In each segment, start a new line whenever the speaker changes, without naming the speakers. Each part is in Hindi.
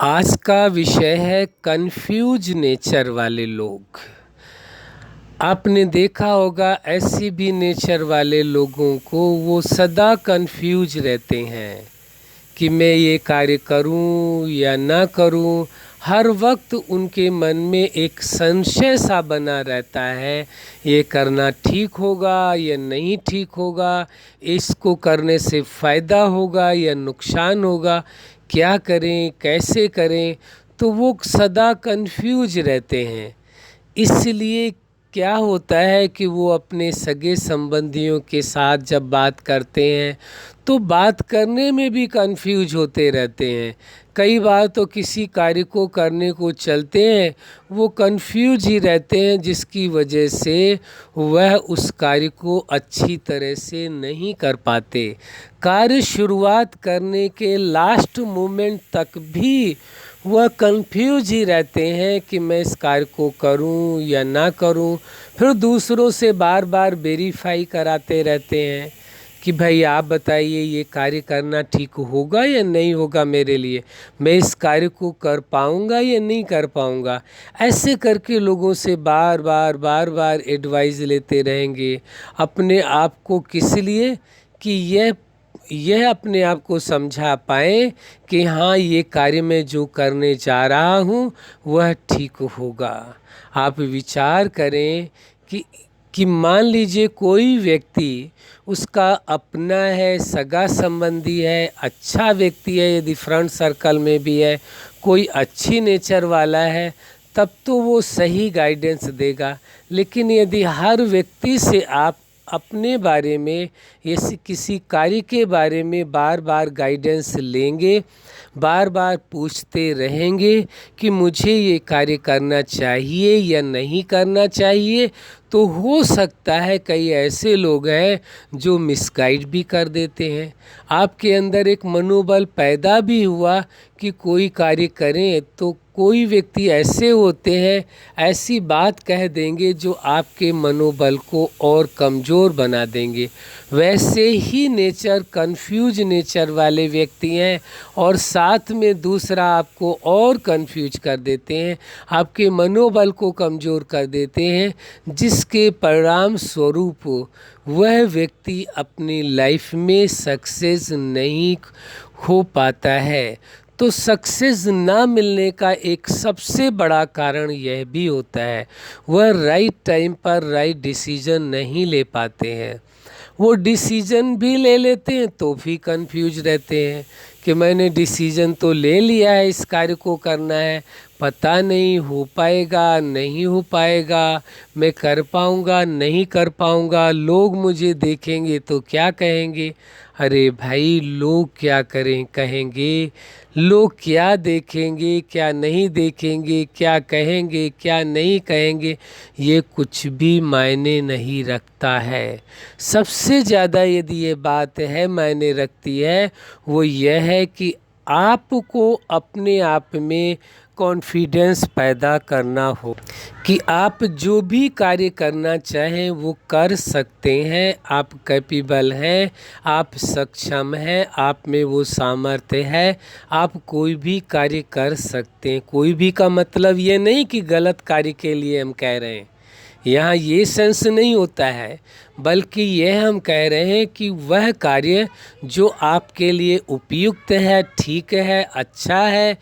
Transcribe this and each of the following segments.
आज का विषय है कंफ्यूज नेचर वाले लोग। आपने देखा होगा ऐसे भी नेचर वाले लोगों को वो सदा कंफ्यूज रहते हैं कि मैं ये कार्य करूं या ना करूं। हर वक्त उनके मन में एक संशय सा बना रहता है, ये करना ठीक होगा या नहीं ठीक होगा, इसको करने से फ़ायदा होगा या नुकसान होगा, क्या करें कैसे करें। तो वो सदा कंफ्यूज रहते हैं। इसलिए क्या होता है कि वो अपने सगे संबंधियों के साथ जब बात करते हैं तो बात करने में भी कंफ्यूज होते रहते हैं। कई बार तो किसी कार्य को करने को चलते हैं वो कंफ्यूज ही रहते हैं, जिसकी वजह से वह उस कार्य को अच्छी तरह से नहीं कर पाते। कार्य शुरुआत करने के लास्ट मोमेंट तक भी वह कंफ्यूज ही रहते हैं कि मैं इस कार्य को करूं या ना करूं। फिर दूसरों से बार बार वेरीफाई कराते रहते हैं कि भाई आप बताइए ये कार्य करना ठीक होगा या नहीं होगा मेरे लिए, मैं इस कार्य को कर पाऊंगा या नहीं कर पाऊंगा। ऐसे करके लोगों से बार बार एडवाइस लेते रहेंगे अपने आप को, किस लिए कि यह अपने आप को समझा पाएँ कि हाँ ये कार्य मैं जो करने जा रहा हूँ वह ठीक होगा। आप विचार करें कि मान लीजिए कोई व्यक्ति उसका अपना है, सगा संबंधी है, अच्छा व्यक्ति है, यदि फ्रेंड सर्कल में भी है, कोई अच्छी नेचर वाला है, तब तो वो सही गाइडेंस देगा। लेकिन यदि हर व्यक्ति से आप अपने बारे में या किसी कार्य के बारे में बार बार गाइडेंस लेंगे, बार बार पूछते रहेंगे कि मुझे ये कार्य करना चाहिए या नहीं करना चाहिए, तो हो सकता है कई ऐसे लोग हैं जो मिसगाइड भी कर देते हैं। आपके अंदर एक मनोबल पैदा भी हुआ कि कोई कार्य करें, तो कोई व्यक्ति ऐसे होते हैं ऐसी बात कह देंगे जो आपके मनोबल को और कमज़ोर बना देंगे। वैसे ही नेचर कंफ्यूज नेचर वाले व्यक्ति हैं और साथ में दूसरा आपको और कंफ्यूज कर देते हैं, आपके मनोबल को कमज़ोर कर देते हैं, जिसके परिणाम स्वरूप वह व्यक्ति अपनी लाइफ में सक्सेस नहीं हो पाता है। तो सक्सेस ना मिलने का एक सबसे बड़ा कारण यह भी होता है वह राइट टाइम पर राइट डिसीजन नहीं ले पाते हैं। वो डिसीजन भी ले लेते हैं तो भी कंफ्यूज रहते हैं कि मैंने डिसीजन तो ले लिया है, इस कार्य को करना है, पता नहीं हो पाएगा नहीं हो पाएगा, मैं कर पाऊँगा नहीं कर पाऊँगा, लोग मुझे देखेंगे तो क्या कहेंगे। अरे भाई, लोग क्या कहेंगे, लोग क्या देखेंगे क्या नहीं देखेंगे, क्या कहेंगे क्या नहीं कहेंगे, ये कुछ भी मायने नहीं रखता है। सबसे ज़्यादा यदि ये बात है मायने रखती है वो यह है कि आपको अपने आप में कॉन्फिडेंस पैदा करना हो कि आप जो भी कार्य करना चाहें वो कर सकते हैं, आप कैपेबल हैं, आप सक्षम हैं, आप में वो सामर्थ्य है, आप कोई भी कार्य कर सकते हैं। कोई भी का मतलब ये नहीं कि गलत कार्य के लिए हम कह रहे हैं, यहाँ ये सेंस नहीं होता है, बल्कि यह हम कह रहे हैं कि वह कार्य जो आपके लिए उपयुक्त है, ठीक है, अच्छा है,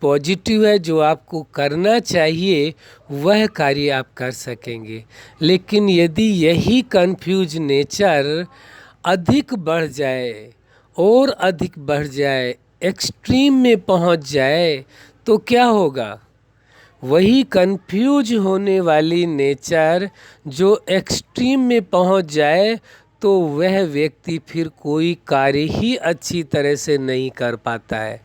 पॉजिटिव है, जो आपको करना चाहिए वह कार्य आप कर सकेंगे। लेकिन यदि यही कंफ्यूज नेचर अधिक बढ़ जाए और अधिक बढ़ जाए, एक्सट्रीम में पहुंच जाए, तो क्या होगा। वही कंफ्यूज होने वाली नेचर जो एक्सट्रीम में पहुंच जाए तो वह व्यक्ति फिर कोई कार्य ही अच्छी तरह से नहीं कर पाता है।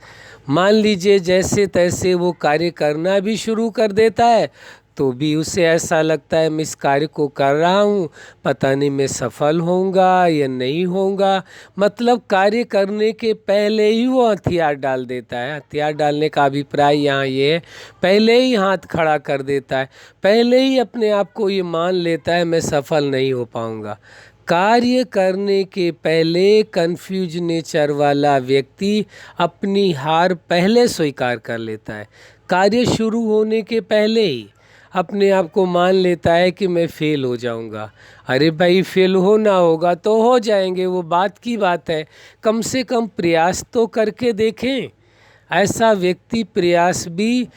मान लीजिए जैसे तैसे वो कार्य करना भी शुरू कर देता है तो भी उसे ऐसा लगता है मैं इस कार्य को कर रहा हूँ, पता नहीं मैं सफल होऊंगा या नहीं होऊंगा। मतलब कार्य करने के पहले ही वो हथियार डाल देता है। हथियार डालने का अभिप्राय यहाँ ये है, पहले ही हाथ खड़ा कर देता है, पहले ही अपने आप को ये मान लेता है मैं सफल नहीं हो पाऊंगा। कार्य करने के पहले कंफ्यूज नेचर वाला व्यक्ति अपनी हार पहले स्वीकार कर लेता है। कार्य शुरू होने के पहले ही अपने आप को मान लेता है कि मैं फेल हो जाऊंगा। अरे भाई, फेल होना होगा तो हो जाएंगे, वो बात की बात है, कम से कम प्रयास तो करके देखें। ऐसा व्यक्ति प्रयास भी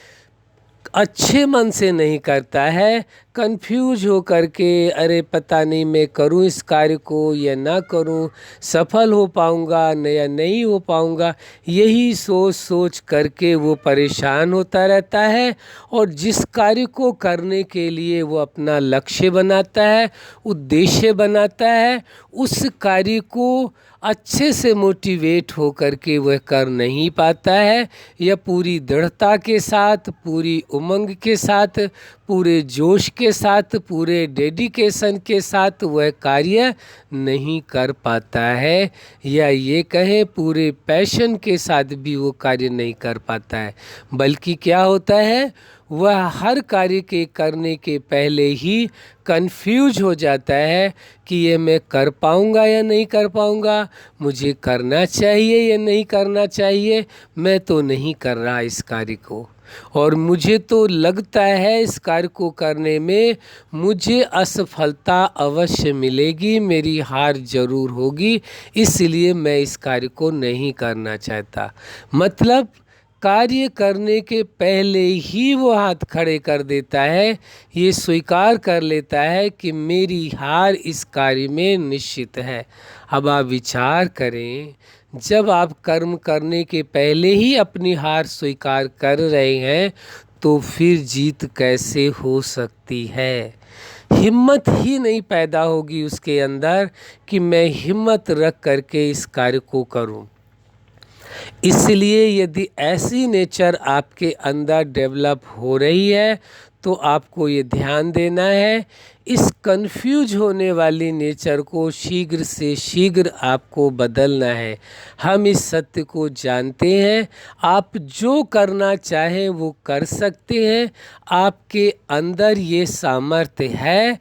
अच्छे मन से नहीं करता है, कंफ्यूज हो करके, अरे पता नहीं मैं करूं इस कार्य को या ना करूं, सफल हो पाऊंगा या नहीं हो पाऊंगा, यही सोच सोच करके वो परेशान होता रहता है। और जिस कार्य को करने के लिए वो अपना लक्ष्य बनाता है, उद्देश्य बनाता है, उस कार्य को अच्छे से मोटिवेट हो करके वह कर नहीं पाता है, या पूरी दृढ़ता के साथ, पूरी उमंग के साथ, पूरे जोश के साथ, पूरे डेडिकेशन के साथ वह कार्य नहीं कर पाता है, या ये कहें पूरे पैशन के साथ भी वो कार्य नहीं कर पाता है। बल्कि क्या होता है, वह हर कार्य के करने के पहले ही कंफ्यूज हो जाता है कि ये मैं कर पाऊंगा या नहीं कर पाऊंगा, मुझे करना चाहिए या नहीं करना चाहिए, मैं तो नहीं कर रहा इस कार्य को, और मुझे तो लगता है इस कार्य को करने में मुझे असफलता अवश्य मिलेगी, मेरी हार जरूर होगी, इसलिए मैं इस कार्य को नहीं करना चाहता। मतलब कार्य करने के पहले ही वो हाथ खड़े कर देता है, ये स्वीकार कर लेता है कि मेरी हार इस कार्य में निश्चित है। अब आप विचार करें, जब आप कर्म करने के पहले ही अपनी हार स्वीकार कर रहे हैं तो फिर जीत कैसे हो सकती है। हिम्मत ही नहीं पैदा होगी उसके अंदर कि मैं हिम्मत रख करके इस कार्य को करूं। इसलिए यदि ऐसी नेचर आपके अंदर डेवलप हो रही है तो आपको ये ध्यान देना है, इस कंफ्यूज होने वाली नेचर को शीघ्र से शीघ्र आपको बदलना है। हम इस सत्य को जानते हैं, आप जो करना चाहें वो कर सकते हैं, आपके अंदर ये सामर्थ्य है,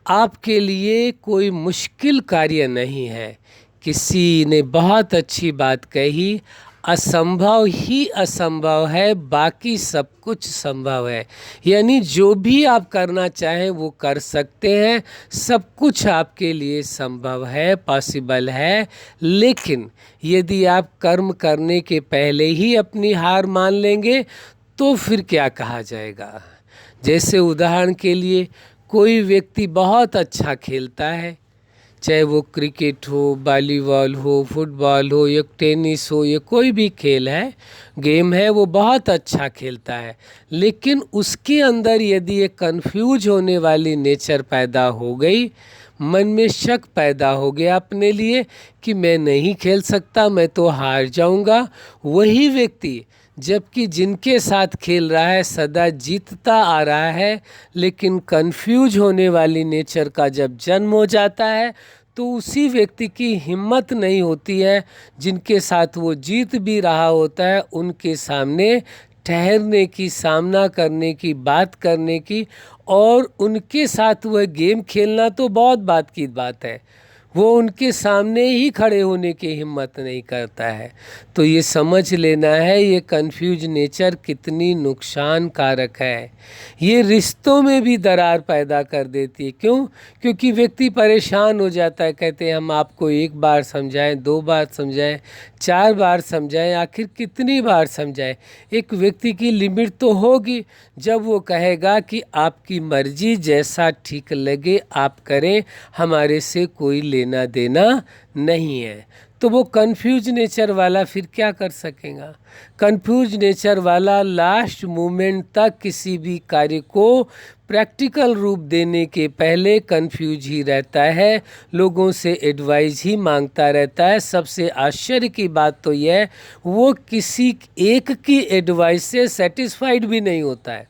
आपके लिए कोई मुश्किल कार्य नहीं है। किसी ने बहुत अच्छी बात कही, असंभव ही असंभव है, बाकी सब कुछ संभव है। यानी जो भी आप करना चाहें वो कर सकते हैं, सब कुछ आपके लिए संभव है, पॉसिबल है। लेकिन यदि आप कर्म करने के पहले ही अपनी हार मान लेंगे तो फिर क्या कहा जाएगा। जैसे उदाहरण के लिए, कोई व्यक्ति बहुत अच्छा खेलता है, चाहे वो क्रिकेट हो, वॉलीबॉल हो, फुटबॉल हो, या टेनिस हो, या कोई भी खेल है, गेम है, वो बहुत अच्छा खेलता है, लेकिन उसके अंदर यदि एक कंफ्यूज होने वाली नेचर पैदा हो गई, मन में शक पैदा हो गया अपने लिए कि मैं नहीं खेल सकता, मैं तो हार जाऊंगा, वही व्यक्ति जबकि जिनके साथ खेल रहा है सदा जीतता आ रहा है, लेकिन कंफ्यूज होने वाली नेचर का जब जन्म हो जाता है तो उसी व्यक्ति की हिम्मत नहीं होती है, जिनके साथ वो जीत भी रहा होता है, उनके सामने ठहरने की, सामना करने की, बात करने की, और उनके साथ वह गेम खेलना तो बहुत बात की बात है, वो उनके सामने ही खड़े होने की हिम्मत नहीं करता है। तो ये समझ लेना है ये कंफ्यूज नेचर कितनी नुकसान कारक है। ये रिश्तों में भी दरार पैदा कर देती है। क्यों? क्योंकि व्यक्ति परेशान हो जाता है, कहते हैं हम आपको एक बार समझाएं, 2 बार समझाएं, 4 बार समझाएं, आखिर कितनी बार समझाएं। एक व्यक्ति की लिमिट तो होगी, जब वो कहेगा कि आपकी मर्जी, जैसा ठीक लगे आप करें, हमारे से कोई लेना देना नहीं है, तो वो कंफ्यूज नेचर वाला फिर क्या कर सकेगा। कंफ्यूज नेचर वाला लास्ट मोमेंट तक किसी भी कार्य को प्रैक्टिकल रूप देने के पहले कंफ्यूज ही रहता है, लोगों से एडवाइस ही मांगता रहता है। सबसे आश्चर्य की बात तो यह, वो किसी एक की एडवाइस से सेटिस्फाइड भी नहीं होता है।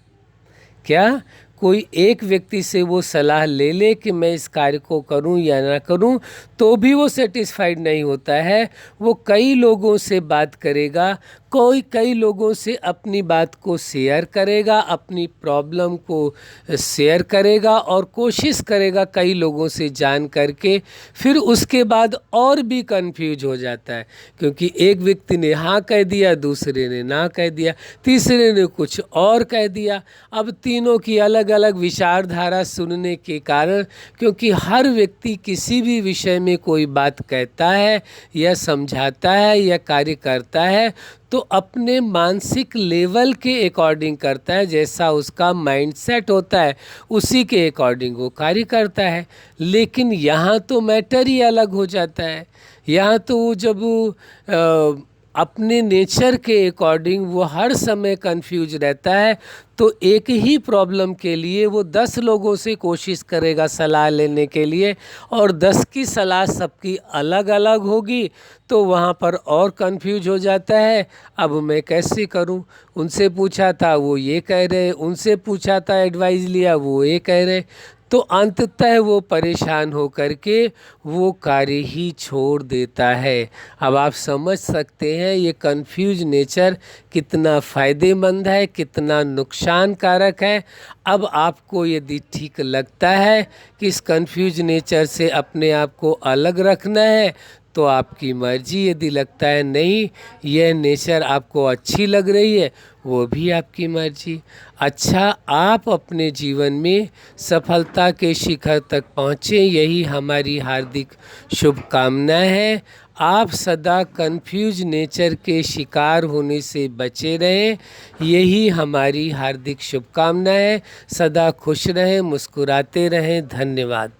क्या कोई एक व्यक्ति से वो सलाह ले ले कि मैं इस कार्य को करूं या ना करूं, तो भी वो सेटिस्फाइड नहीं होता है। वो कई लोगों से बात करेगा, कई लोगों से अपनी बात को शेयर करेगा, अपनी प्रॉब्लम को शेयर करेगा और कोशिश करेगा कई लोगों से जान करके, फिर उसके बाद और भी कंफ्यूज हो जाता है, क्योंकि एक व्यक्ति ने हाँ कह दिया, दूसरे ने ना कह दिया, तीसरे ने कुछ और कह दिया। अब तीनों की अलग अलग विचारधारा सुनने के कारण, क्योंकि हर व्यक्ति किसी भी विषय में कोई बात कहता है या समझाता है या कार्य करता है तो अपने मानसिक लेवल के अकॉर्डिंग करता है, जैसा उसका माइंडसेट होता है उसी के अकॉर्डिंग वो कार्य करता है। लेकिन यहाँ तो मैटर ही अलग हो जाता है। यहाँ तो वो जब अपने नेचर के अकॉर्डिंग वो हर समय कंफ्यूज रहता है, तो एक ही प्रॉब्लम के लिए वो 10 लोगों से कोशिश करेगा सलाह लेने के लिए, और 10 की सलाह सबकी अलग अलग होगी, तो वहाँ पर और कंफ्यूज हो जाता है। अब मैं कैसे करूँ? उनसे पूछा था वो ये कह रहे, उनसे पूछा था एडवाइस लिया वो ये कह रहे, तो अंततः वो परेशान हो कर के वो कार्य ही छोड़ देता है। अब आप समझ सकते हैं ये कंफ्यूज नेचर कितना फ़ायदेमंद है, कितना नुकसान कारक है। अब आपको यदि ठीक लगता है कि इस कंफ्यूज नेचर से अपने आप को अलग रखना है तो आपकी मर्जी, यदि लगता है नहीं यह नेचर आपको अच्छी लग रही है वो भी आपकी मर्जी। अच्छा, आप अपने जीवन में सफलता के शिखर तक पहुँचें, यही हमारी हार्दिक शुभकामनाएं हैं। आप सदा कंफ्यूज नेचर के शिकार होने से बचे रहें, यही हमारी हार्दिक शुभकामनाएं हैं। सदा खुश रहें, मुस्कुराते रहें। धन्यवाद।